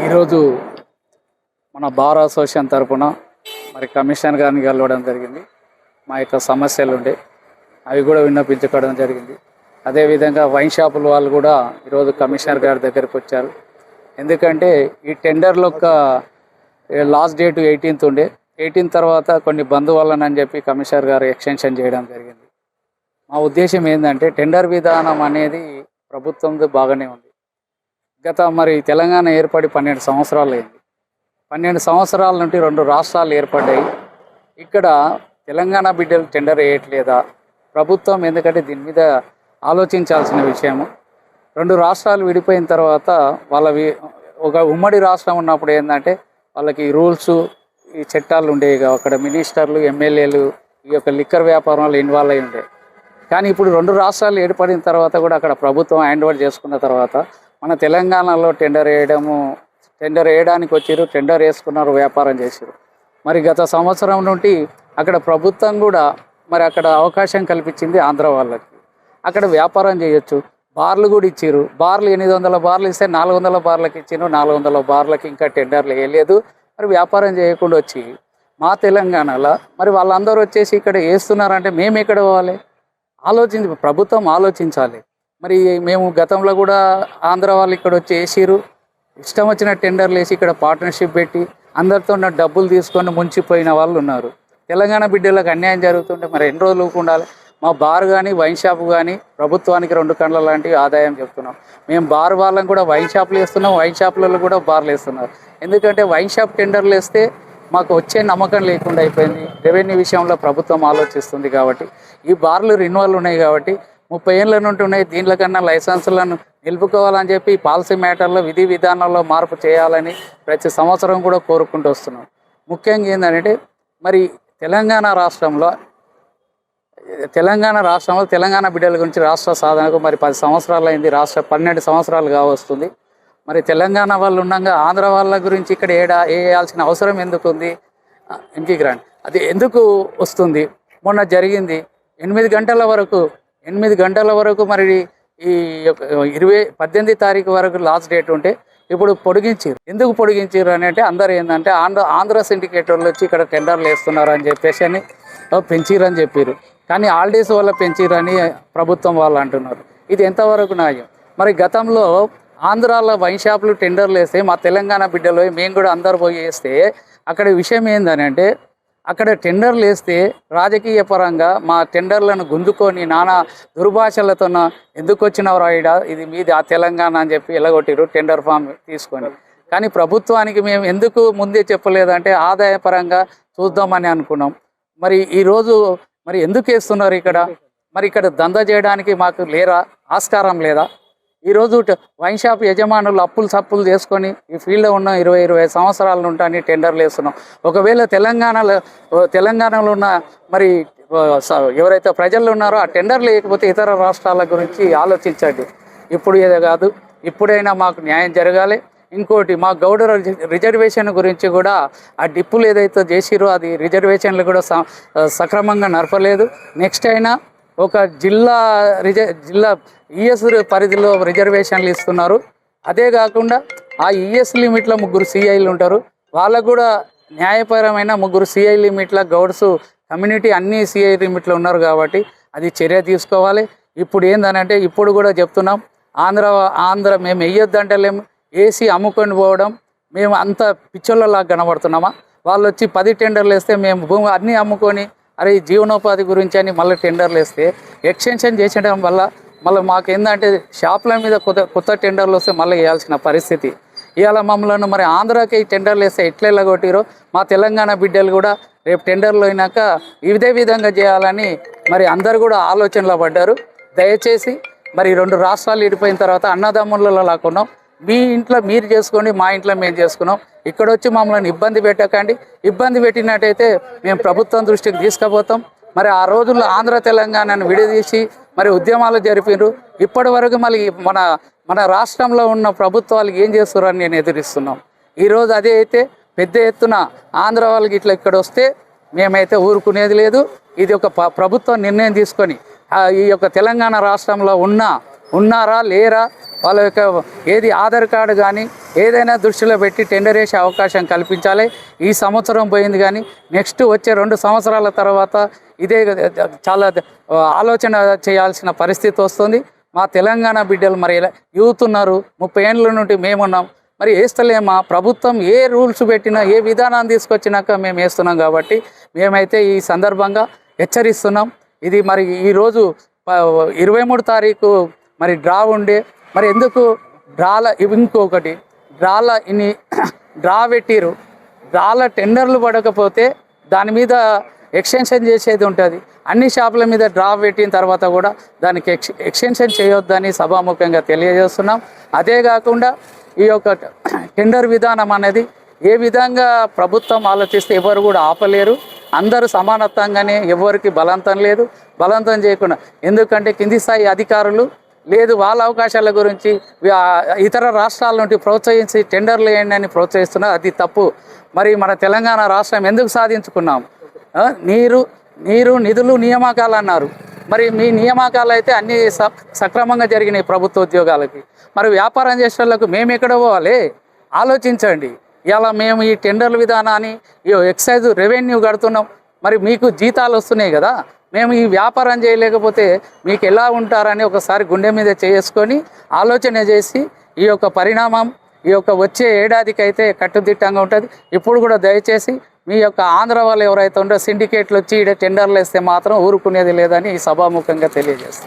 ఈరోజు మన bar association తరపున మరి కమిషనర్ గారిని కలవడం జరిగింది. మా యొక్క సమస్యలు ఉండే అవి కూడా విన్నపించుకోవడం జరిగింది. అదేవిధంగా వైన్ షాపుల వాళ్ళు కూడా ఈరోజు కమిషనర్ గారి దగ్గరికి వచ్చారు. ఎందుకంటే ఈ టెండర్ల యొక్క లాస్ట్ డేట్ 18th ఉండే. 18 తర్వాత కొన్ని బంద్ వల్లనని చెప్పి కమిషనర్ గారు ఎక్స్టెన్షన్ చేయడం జరిగింది. మా ఉద్దేశం ఏంటంటే టెండర్ విధానం అనేది ప్రభుత్వంది బాగానే ఉంది. మరి తెలంగాణ ఏర్పడి 12 సంవత్సరాలు అయింది. 12 సంవత్సరాల నుండి 2 రాష్ట్రాలు ఏర్పడ్డాయి. ఇక్కడ తెలంగాణ బిడ్డలు టెండర్ వేయట్లేదా ప్రభుత్వం? ఎందుకంటే దీని మీద ఆలోచించాల్సిన విషయము. 2 రాష్ట్రాలు విడిపోయిన తర్వాత ఒక ఉమ్మడి రాష్ట్రం ఉన్నప్పుడు ఏంటంటే వాళ్ళకి రూల్స్ ఈ చట్టాలు ఉండేవి. అక్కడ మినిస్టర్లు ఎమ్మెల్యేలు ఈ యొక్క లిక్కర్ వ్యాపారంలో ఇన్వాల్వ్ అయి ఉండే. కానీ ఇప్పుడు 2 రాష్ట్రాలు ఏర్పడిన తర్వాత కూడా అక్కడ ప్రభుత్వం హ్యాండ్ ఓవర్ చేసుకున్న తర్వాత మన తెలంగాణలో టెండర్ వేయడానికి వచ్చారు, టెండర్ వేసుకున్నారు, వ్యాపారం చేశారు. మరి గత సంవత్సరం నుండి అక్కడ ప్రభుత్వం కూడా మరి అక్కడ అవకాశం కల్పించింది ఆంధ్ర వాళ్ళకి. అక్కడ వ్యాపారం చేయొచ్చు. బార్లు కూడా ఇచ్చారు. బార్లు 800 బార్లు ఇస్తే 400 బార్లకు ఇచ్చారు. 400 బార్లకి ఇంకా టెండర్లు వేయలేదు. మరి వ్యాపారం చేయకుండా వచ్చి మా తెలంగాణలో మరి వాళ్ళందరూ వచ్చేసి ఇక్కడ వేస్తున్నారంటే మేము ఎక్కడ పోవాలి? ప్రభుత్వం ఆలోచించాలి. మరి మేము గతంలో కూడా ఆంధ్ర వాళ్ళు ఇక్కడ వచ్చి వేసిరు, ఇష్టం వచ్చిన టెండర్లు వేసి ఇక్కడ పార్ట్నర్షిప్ పెట్టి అందరితో డబ్బులు తీసుకొని ముంచిపోయిన వాళ్ళు ఉన్నారు. తెలంగాణ బిడ్డలకు అన్యాయం జరుగుతుంటే మరి ఎన్ని రోజులు ఉండాలి? మా బార్ కానీ వైన్ షాప్ కానీ ప్రభుత్వానికి 2 కళ్ళ లాంటివి ఆదాయం చెప్తున్నాం. మేము బార్ వాళ్ళని కూడా వైన్ షాపులు వేస్తున్నాం, వైన్ షాపులలో కూడా బార్లు వేస్తున్నారు. ఎందుకంటే వైన్ షాప్ టెండర్లు వేస్తే మాకు వచ్చే నమ్మకం లేకుండా అయిపోయింది. రెవెన్యూ విషయంలో ప్రభుత్వం ఆలోచిస్తుంది కాబట్టి ఈ బార్లు రిన్యువల్ ఉన్నాయి కాబట్టి 30 ఏళ్ళ నుండి ఉన్నాయి. దీనికన్నా లైసెన్సులను నిలుపుకోవాలని చెప్పి పాలసీ మ్యాటర్లో విధి విధానాల్లో మార్పు చేయాలని ప్రతి సంవత్సరం కూడా కోరుకుంటూ వస్తున్నాం. ముఖ్యంగా ఏంటంటే మరి తెలంగాణ రాష్ట్రంలో తెలంగాణ బిడ్డల గురించి రాష్ట్ర సాధనకు మరి 10 సంవత్సరాలు అయింది. 12 సంవత్సరాలు కావస్తుంది. మరి తెలంగాణ వాళ్ళు ఉండగా ఆంధ్ర వాళ్ళ గురించి ఇక్కడ వేయాల్సిన అవసరం ఎందుకు ఉంది? ఇంటికి రండి, అది ఎందుకు వస్తుంది? మొన్న జరిగింది 8 గంటల వరకు మరి ఈ 18వ తారీఖు వరకు లాస్ట్ డేట్ ఉంటే ఇప్పుడు పొడిగించారు. ఎందుకు పొడిగించారు అని అంటే అందరు ఏంటంటే ఆంధ్ర సిండికేట్ వాళ్ళు వచ్చి ఇక్కడ టెండర్లు వేస్తున్నారు అని చెప్పేసి పెంచిరని చెప్పారు. కానీ హాలిడేస్ వల్ల పెంచిరని ప్రభుత్వం వాళ్ళు అంటున్నారు. ఇది ఎంతవరకు న్యాయం? మరి గతంలో ఆంధ్రాలో వైన్ షాపులు టెండర్లు వేస్తే మా తెలంగాణ బిడ్డలు మేము కూడా అందరు పోయి వేస్తే అక్కడ విషయం ఏందని అంటే అక్కడ టెండర్లు వేస్తే రాజకీయ పరంగా మా టెండర్లను గుంజుకొని నానా దుర్భాషలతో ఎందుకు వచ్చినవు రాయిడా, ఇది మీది ఆ తెలంగాణ అని చెప్పి ఎలగొట్టిరు టెండర్ ఫామ్ తీసుకొని. కానీ ప్రభుత్వానికి మేము ఎందుకు ముందే చెప్పలేదంటే ఆదాయపరంగా చూద్దామని అనుకున్నాం. మరి ఈరోజు మరి ఎందుకు వేస్తున్నారు ఇక్కడ? మరి ఇక్కడ దందా చేయడానికి మాకు ఆస్కారం లేదా? ఈరోజు వైన్ షాప్ యజమానులు అప్పులు సప్పులు చేసుకొని ఈ ఫీల్డ్లో ఉన్న 20 సంవత్సరాల నుండి టెండర్లు వేస్తున్నాం. ఒకవేళ తెలంగాణలో ఉన్న మరి ఎవరైతే ప్రజలు ఉన్నారో ఆ టెండర్లు లేకపోతే ఇతర రాష్ట్రాల గురించి ఆలోచించండి. ఇప్పుడు ఏదో కాదు, ఇప్పుడైనా మాకు న్యాయం జరగాలి. ఇంకోటి మా గౌడ రిజర్వేషన్ గురించి కూడా ఆ డిప్పులు ఏదైతే చేసిరో అది రిజర్వేషన్లు కూడా సక్రమంగా నడపలేదు. నెక్స్ట్ అయినా ఒక జిల్లా ఈఎస్ పరిధిలో రిజర్వేషన్లు ఇస్తున్నారు. అదే కాకుండా ఆ ఈఎస్ లిమిట్లో 3 సిఐలు ఉంటారు. వాళ్ళకు కూడా న్యాయపరమైన 3 సిఐ లిమిట్ల గౌడ్స్ కమ్యూనిటీ అన్ని సిఐ లిమిట్లో ఉన్నారు కాబట్టి అది చర్య తీసుకోవాలి. ఇప్పుడు ఏందనంటే ఇప్పుడు కూడా చెప్తున్నాం, ఆంధ్ర మేము వేయొద్దంటలేము, ఏసీ అమ్ముకొని పోవడం. మేము అంత పిచ్చోళ్ళలాగా కనబడుతున్నామా? వాళ్ళు వచ్చి 10 టెండర్లు వేస్తే మేము భూమి అన్నీ అమ్ముకొని అరే జీవనోపాధి గురించి అని మళ్ళీ టెండర్లు వేస్తే ఎక్స్టెన్షన్ చేసడం వల్ల మళ్ళీ మాకు ఏంటంటే షాపుల మీద కొత్త టెండర్లు వస్తే మళ్ళీ వేయాల్సిన పరిస్థితి. ఇవాళ మమ్మల్ని మరి ఆంధ్రాకి టెండర్లు వేస్తే ఎట్లా ఎల్లగొట్టిరో మా తెలంగాణ బిడ్డలు కూడా రేపు టెండర్లు అయినాక ఇదే విధంగా చేయాలని మరి అందరు కూడా ఆలోచనలో పడ్డారు. దయచేసి మరి 2 రాష్ట్రాలు విడిపోయిన తర్వాత అన్నదమ్ములలో లాక్కున్నాం. మీ ఇంట్లో మీరు చేసుకోండి, మా ఇంట్లో మేము చేసుకున్నాం. ఇక్కడ వచ్చి మమ్మల్ని ఇబ్బంది పెట్టకండి. ఇబ్బంది పెట్టినట్టయితే మేము ప్రభుత్వం దృష్టికి తీసుకుపోతాం. మరి ఆ రోజుల్లో ఆంధ్ర తెలంగాణను విడదీసి మరి ఉద్యమాలు జరిపినారు. ఇప్పటి వరకు మళ్ళీ మన రాష్ట్రంలో ఉన్న ప్రభుత్వాలు ఏం చేస్తున్నారని నేను ఎదురిస్తున్నాం. ఈరోజు అదే అయితే పెద్ద ఎత్తున ఆంధ్ర వాళ్ళకి ఇక్కడ వస్తే మేమైతే ఊరుకునేది లేదు. ఇది ఒక ప్రభుత్వం నిర్ణయం తీసుకొని ఈ యొక్క తెలంగాణ రాష్ట్రంలో ఉన్నారా లేరా వాళ్ళ యొక్క ఏది ఆధార్ కార్డు కానీ ఏదైనా దృష్టిలో పెట్టి టెండర్ వేసే అవకాశం కల్పించాలి. ఈ సంవత్సరం పోయింది కానీ నెక్స్ట్ వచ్చే 2 సంవత్సరాల తర్వాత ఇదే చాలా ఆలోచన చేయాల్సిన పరిస్థితి వస్తుంది. మా తెలంగాణ బిడ్డలు మరి యూత్ ఉన్నారు, 30 ఏళ్ళ నుండి మేమున్నాం, మరి వేస్తలేమా? ప్రభుత్వం ఏ రూల్స్ పెట్టినా ఏ విధానాన్ని తీసుకొచ్చినాక మేము వేస్తున్నాం. కాబట్టి మేమైతే ఈ సందర్భంగా హెచ్చరిస్తున్నాం. ఇది మరి ఈరోజు 23 తారీఖు మరి డ్రా ఉండే, మరి ఎందుకు డ్రాల ఇంకొకటి డ్రాల ఇన్ని డ్రా పెట్టిరు, డ్రాల టెండర్లు పడకపోతే దాని మీద ఎక్స్టెన్షన్ చేసేది ఉంటుంది. అన్ని షాపుల మీద డ్రా పెట్టిన తర్వాత కూడా దానికి ఎక్స్టెన్షన్ చేయొద్దని సభాముఖంగా తెలియజేస్తున్నాం. అదే కాకుండా ఈ యొక్క టెండర్ విధానం అనేది ఏ విధంగా ప్రభుత్వం ఆలోచిస్తే ఎవరు కూడా ఆపలేరు. అందరూ సమానత్వంగానే, ఎవరికి బలవంతం లేదు. బలవంతం చేయకుండా, ఎందుకంటే కింది స్థాయి అధికారులు లేదు వాళ్ళ అవకాశాల గురించి ఇతర రాష్ట్రాల నుండి ప్రోత్సహించి టెండర్లు వేయండి అని ప్రోత్సహిస్తున్నారు. అది తప్పు. మరి మన తెలంగాణ రాష్ట్రం ఎందుకు సాధించుకున్నాం? నీరు నిధులు నియామకాలు అన్నారు. మరి మీ నియామకాలు అయితే అన్నీ సక్రమంగా జరిగినాయి ప్రభుత్వ ఉద్యోగాలకి. మరి వ్యాపారం చేసే వాళ్ళకు మేము ఎక్కడ పోవాలి? ఆలోచించండి. ఇలా మేము ఈ టెండర్ల విధానాన్ని ఎక్సైజ్ రెవెన్యూ కడుతున్నాం, మరి మీకు జీతాలు వస్తున్నాయి కదా, మేము ఈ వ్యాపారం చేయలేకపోతే మీకు ఎలా ఉంటారని ఒకసారి గుండె మీద చేసుకొని ఆలోచన చేసి ఈ యొక్క పరిణామం ఈ యొక్క వచ్చే ఏడాదికి అయితే కట్టుదిట్టంగా ఉంటుంది. ఇప్పుడు కూడా దయచేసి మీ యొక్క ఆంధ్ర వాళ్ళు ఎవరైతే ఉండో సిండికేట్లు వచ్చి ఇక్కడ టెండర్లు వేస్తే మాత్రం ఊరుకునేది లేదని ఈ సభాముఖంగా తెలియజేస్తాం.